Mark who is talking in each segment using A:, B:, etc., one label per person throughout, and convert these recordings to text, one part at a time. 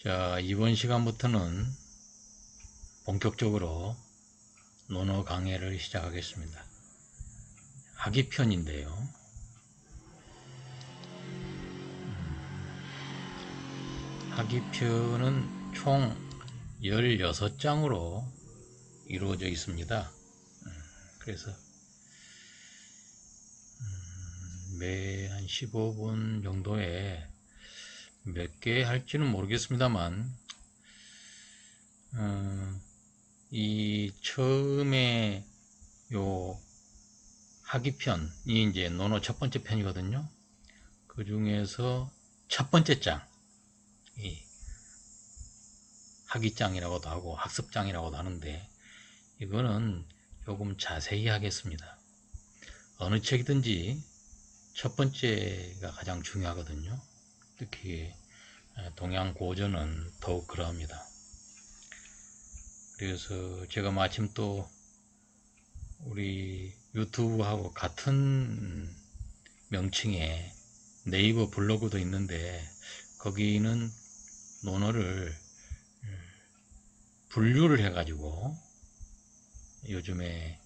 A: 자, 이번 시간부터는 본격적으로 논어 강해를 시작하겠습니다. 학이편인데요. 학이편은 총 16장으로 이루어져 있습니다. 그래서 매 한 15분 정도에 몇 개 할지는 모르겠습니다만 이 처음에 요 학이편이 이제 논어 첫 번째 편이거든요. 그 중에서 첫 번째 장, 이 학이장이라고도 하고 학습장이라고도 하는데, 이거는 조금 자세히 하겠습니다. 어느 책이든지 첫 번째가 가장 중요하거든요. 특히 동양 고전은 더욱 그러합니다. 그래서 제가 마침 또 우리 유튜브하고 같은 명칭의 네이버 블로그도 있는데, 거기는 논어를 분류를 해가지고 요즘에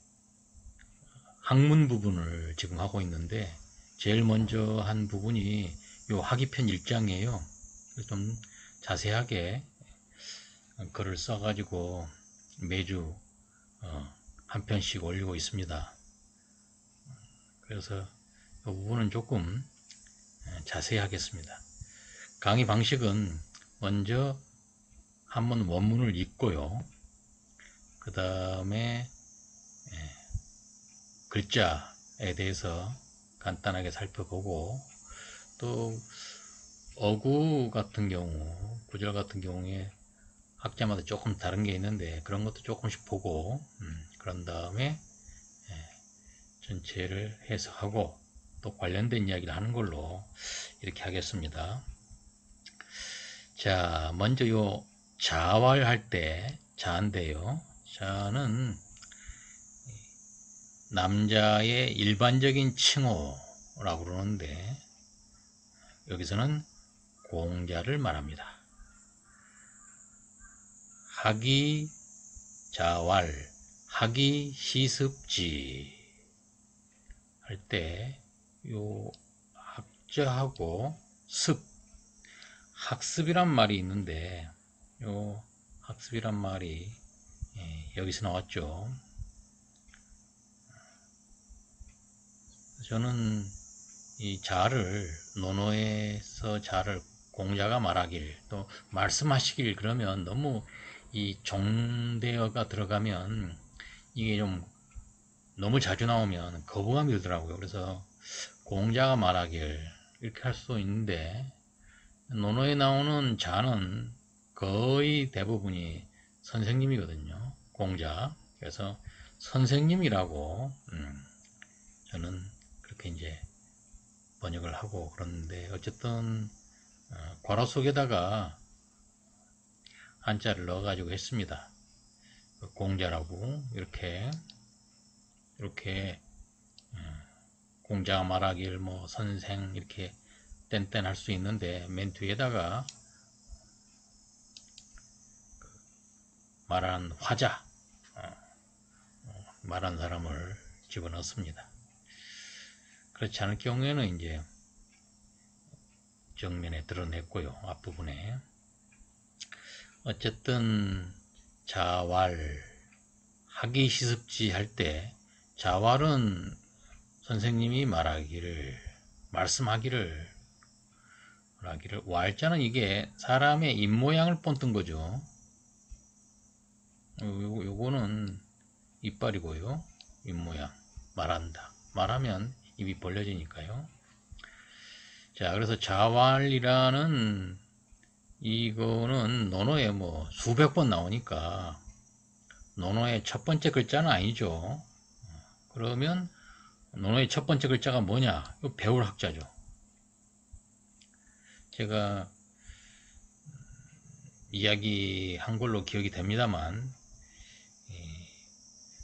A: 학문 부분을 지금 하고 있는데, 제일 먼저 한 부분이 요 학이편 1장이에요. 좀 자세하게 글을 써가지고 매주 한 편씩 올리고 있습니다. 그래서 이 부분은 조금 자세히 하겠습니다. 강의 방식은 먼저 한번 원문을 읽고요. 그 다음에 글자에 대해서 간단하게 살펴보고, 또 어구 같은 경우, 구절 같은 경우에 학자마다 조금 다른 게 있는데 그런 것도 조금씩 보고, 그런 다음에 전체를 해석하고 또 관련된 이야기를 하는 걸로 이렇게 하겠습니다. 자, 먼저 요 자활할 때 자인데요. 자는 남자의 일반적인 칭호라고 그러는데, 여기서는 공자를 말합니다. 학이 자활, 학이 시습지 할 때 요 학자하고 습, 학습이란 말이 있는데, 요 학습이란 말이 여기서 나왔죠. 저는 이 자를, 논어에서 자를 공자가 말하길, 또 말씀하시길, 그러면 너무 이 종대어가 들어가면 이게 좀 너무 자주 나오면 거부감이 들더라고요. 그래서 공자가 말하길 이렇게 할 수 있는데, 논어에 나오는 자는 거의 대부분이 선생님이거든요. 공자. 그래서 선생님이라고 저는 그렇게 이제 번역을 하고 그러는데, 어쨌든 괄호 속에다가 한자를 넣어 가지고 했습니다. 공자라고 이렇게 공자가 말하길 뭐 선생 이렇게 땡땡 할 수 있는데, 맨 뒤에다가 말하는 화자, 말하는 사람을 집어넣습니다. 그렇지 않을 경우에는 이제 정면에 드러냈고요. 앞부분에. 어쨌든 자활, 학이 시습지 할 때 자활은 선생님이 말씀하기를, 왈자는 이게 사람의 입모양을 본뜬 거죠. 요거는 이빨이고요. 입모양. 말한다. 말하면 입이 벌려지니까요. 자, 그래서 자활이라는 이거는 논어에 뭐 수백 번 나오니까 논어의 첫 번째 글자는 아니죠. 그러면 논어의 첫 번째 글자가 뭐냐? 이거 배울 학자죠. 제가 이야기한 걸로 기억이 됩니다만,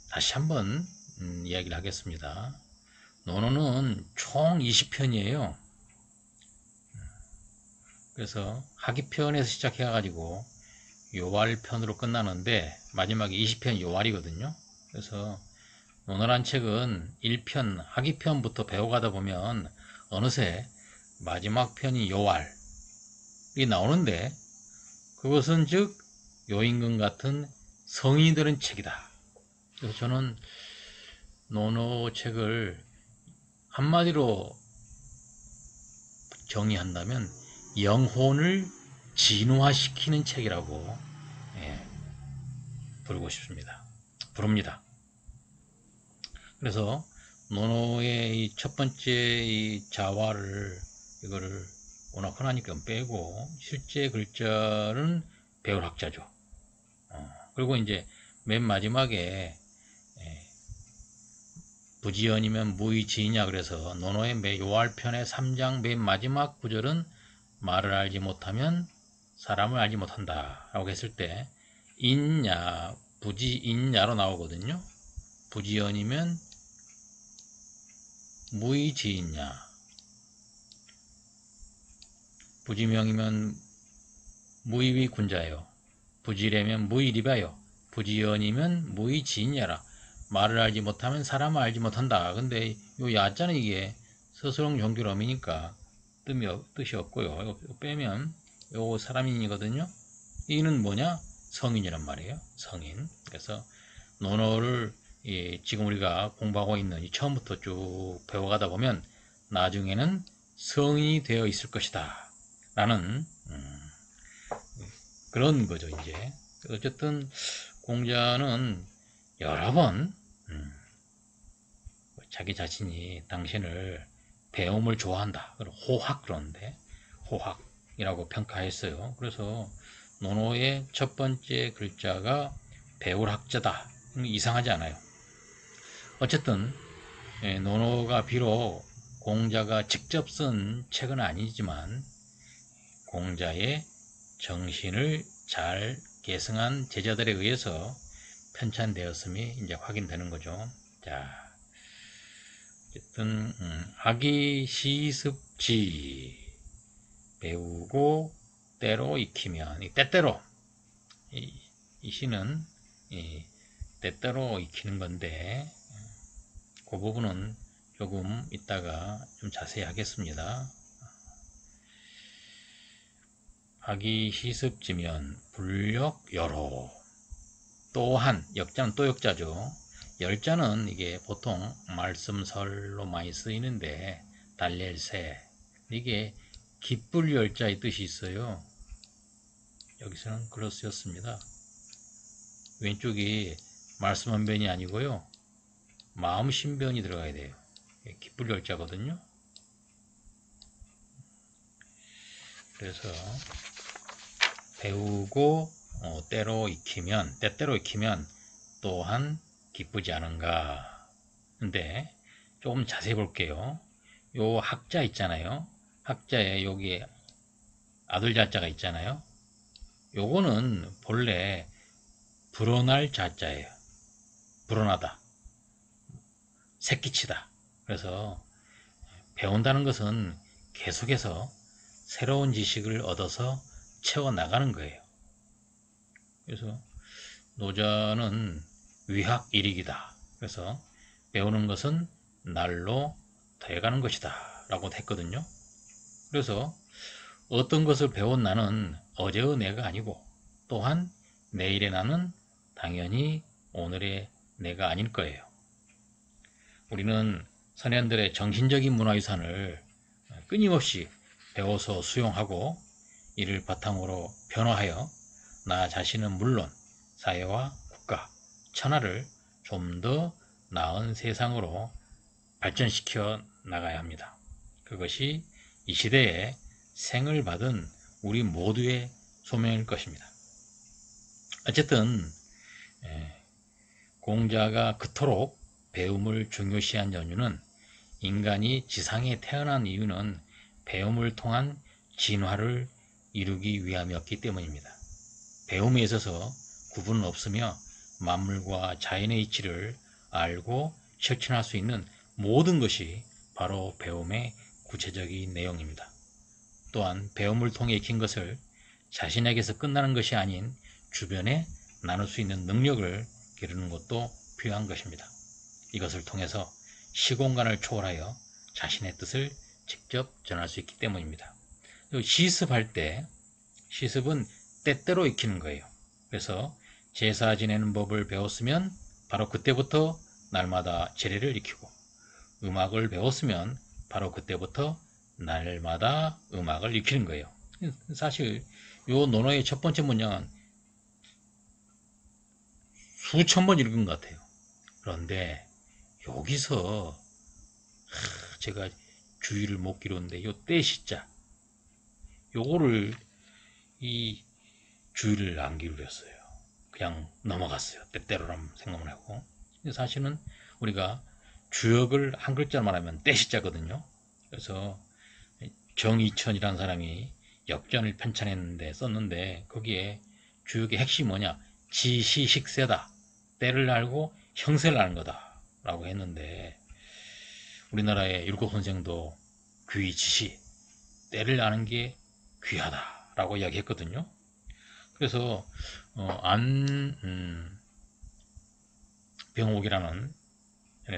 A: 다시 한번 이야기를 하겠습니다. 논어는 총 20편이에요. 그래서 하기편에서 시작해 가지고 요활편으로 끝나는데 마지막에 20편 요활이거든요. 그래서 논어란 책은 1편 하기편부터 배워가다 보면 어느새 마지막 편이 요활이 나오는데, 그것은 즉 요임금 같은 성인이 들은 책이다. 그래서 저는 논어 책을 한마디로 정의한다면 영혼을 진화시키는 책이라고, 예, 부르고 싶습니다. 부릅니다. 그래서 논어의 이 첫 번째 이 자화를, 이거를 워낙 흔하니까 빼고 실제 글자는 배울 학자죠. 그리고 이제 맨 마지막에 부지연이면 무의지이냐, 그래서 논어의 요할편의 3장 맨 마지막 구절은 말을 알지 못하면 사람을 알지 못한다 라고 했을 때 인야, 부지인야로 나오거든요. 부지연이면 무의지이냐, 부지명이면 무의위 군자요, 부지래면 무의리바요, 부지연이면 무의지이냐라. 말을 알지 못하면 사람을 알지 못한다. 근데 요 야자는 이게 서술형 종결어미니까 뜻이 없고요. 이거 빼면 요 사람인이거든요. 이는 뭐냐? 성인이란 말이에요. 성인. 그래서 논어를 지금 우리가 공부하고 있는 처음부터 쭉 배워가다 보면 나중에는 성인이 되어 있을 것이다 라는 그런 거죠. 이제 어쨌든 공자는 여러 번 자기 자신이 당신을 배움을 좋아한다, 호학, 그런데 호학이라고 평가했어요. 그래서 논어의 첫 번째 글자가 배울 학자다. 이상하지 않아요. 어쨌든 논어가 비록 공자가 직접 쓴 책은 아니지만 공자의 정신을 잘 계승한 제자들에 의해서 편찬되었음이 이제 확인되는 거죠. 자, 어쨌든 악이 시습지, 배우고 때로 익히면, 이 때때로, 이 시는 때때로 익히는 건데, 그 부분은 조금 이따가 좀 자세히 하겠습니다. 악이 시습지면 불력여로, 또한, 역자는 또 역자죠. 열자는 이게 보통 말씀설로 많이 쓰이는데, 달랠새, 이게 기쁠 열자의 뜻이 있어요. 여기서는 글로 쓰였습니다. 왼쪽이 말씀 한 변이 아니고요, 마음 신변이 들어가야 돼요. 기쁠 열자거든요. 그래서 배우고 때로 익히면, 때때로 익히면 또한 기쁘지 않은가. 근데 조금 자세히 볼게요. 요 학자 있잖아요. 학자에 여기에 아들 자자가 있잖아요. 요거는 본래 불어날 자자예요. 불어나다, 새끼치다. 그래서 배운다는 것은 계속해서 새로운 지식을 얻어서 채워나가는 거예요. 그래서 노자는 위학일익이다. 그래서 배우는 것은 날로 더해가는 것이다 라고 했거든요. 그래서 어떤 것을 배운 나는 어제의 내가 아니고, 또한 내일의 나는 당연히 오늘의 내가 아닐 거예요. 우리는 선현들의 정신적인 문화유산을 끊임없이 배워서 수용하고 이를 바탕으로 변화하여 나 자신은 물론 사회와 국가, 천하를 좀 더 나은 세상으로 발전시켜 나가야 합니다. 그것이 이 시대에 생을 받은 우리 모두의 소명일 것입니다. 어쨌든 공자가 그토록 배움을 중요시한 연유는, 인간이 지상에 태어난 이유는 배움을 통한 진화를 이루기 위함이었기 때문입니다. 배움에 있어서 구분은 없으며 만물과 자연의 이치를 알고 실천할 수 있는 모든 것이 바로 배움의 구체적인 내용입니다. 또한 배움을 통해 익힌 것을 자신에게서 끝나는 것이 아닌 주변에 나눌 수 있는 능력을 기르는 것도 필요한 것입니다. 이것을 통해서 시공간을 초월하여 자신의 뜻을 직접 전할 수 있기 때문입니다. 시습할 때, 시습은 때때로 익히는 거예요. 그래서 제사 지내는 법을 배웠으면 바로 그때부터 날마다 제례를 익히고, 음악을 배웠으면 바로 그때부터 날마다 음악을 익히는 거예요. 사실 요 논어의 첫 번째 문장은 수천 번 읽은 것 같아요. 그런데 여기서 제가 주의를 못 기울였는데 요 때시자 요거를 이 주의를 안 기울였어요. 그냥 넘어갔어요. 때때로란 생각을 하고. 사실은 우리가 주역을 한 글자만 하면 때시자거든요. 그래서 정이천이라는 사람이 역전을 편찬했는데 썼는데 거기에 주역의 핵심이 뭐냐? 지시식세다. 때를 알고 형세를 아는 거다. 라고 했는데 우리나라의 율곡 선생도 귀지시, 때를 아는 게 귀하다. 라고 이야기했거든요. 그래서 안병옥이라는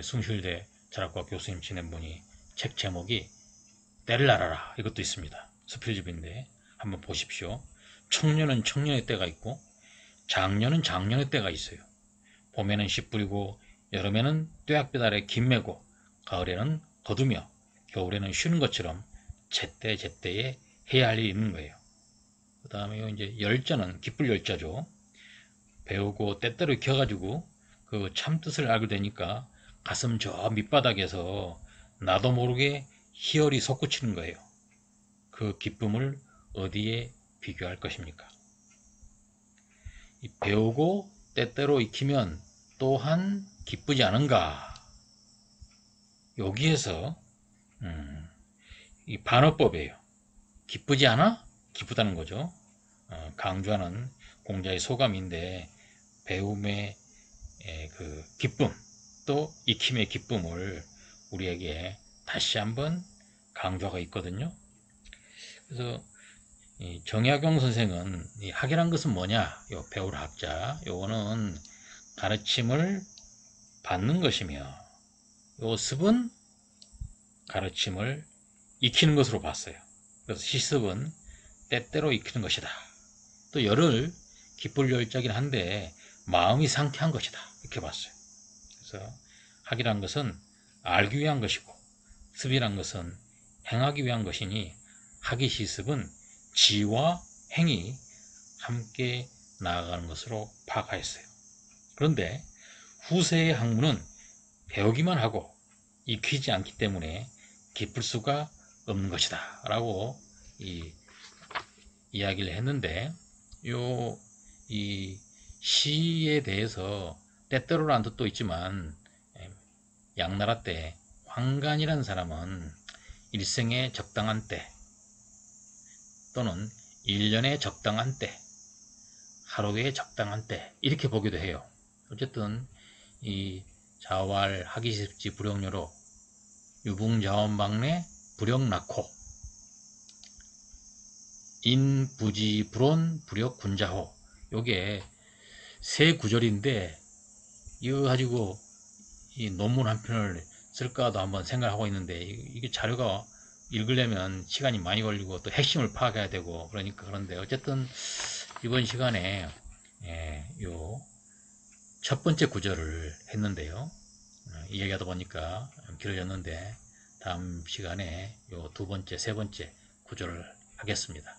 A: 숭실대 철학과 교수님 지낸 분이 책 제목이 때를 알아라 이것도 있습니다. 스필집인데 한번 보십시오. 청년은 청년의 때가 있고 장년은 장년의 때가 있어요. 봄에는 씨 뿌리고 여름에는 뙤약볕 아래 김 메고 가을에는 거두며 겨울에는 쉬는 것처럼 제때 제때에 해야 할 일이 있는 거예요. 그 다음에 이제 열자는 기쁠 열자죠. 배우고 때때로 익혀가지고 그 참뜻을 알게 되니까 가슴 저 밑바닥에서 나도 모르게 희열이 솟구치는 거예요. 그 기쁨을 어디에 비교할 것입니까? 배우고 때때로 익히면 또한 기쁘지 않은가? 여기에서 이 반어법이에요. 기쁘지 않아? 기쁘다는 거죠. 강조하는 공자의 소감인데 배움의 그 기쁨 또 익힘의 기쁨을 우리에게 다시 한번 강조하고 있거든요. 그래서 정약용 선생은 이 학이란 것은 뭐냐? 요 배울 학자 요거는 가르침을 받는 것이며 요 습은 가르침을 익히는 것으로 봤어요. 그래서 시습은 때때로 익히는 것이다. 또 열을 기쁠 열자긴 한데 마음이 상쾌한 것이다. 이렇게 봤어요. 그래서 학이란 것은 알기 위한 것이고 습이란 것은 행하기 위한 것이니 학이 시습은 지와 행이 함께 나아가는 것으로 파악하였어요. 그런데 후세의 학문은 배우기만 하고 익히지 않기 때문에 기쁠 수가 없는 것이다 라고 이야기를 했는데 이 시에 대해서 때때로라는 뜻도 있지만 양나라 때 황간이라는 사람은 일생의 적당한 때 또는 1년의 적당한 때 하루의 적당한 때 이렇게 보기도 해요. 어쨌든 이 자왈 하기십지 불용료로 유붕자원방내 불역낙호 인부지불온 불역군자호 요게 세 구절인데 이거 가지고 이 논문 한 편을 쓸까도 한번 생각하고 있는데 이게 자료가 읽으려면 시간이 많이 걸리고 또 핵심을 파악해야 되고 그러니까 그런데 어쨌든 이번 시간에 요 첫 번째 구절을 했는데요. 이야기하다 보니까 길어졌는데 다음 시간에 요 두 번째, 세 번째 구절을 하겠습니다.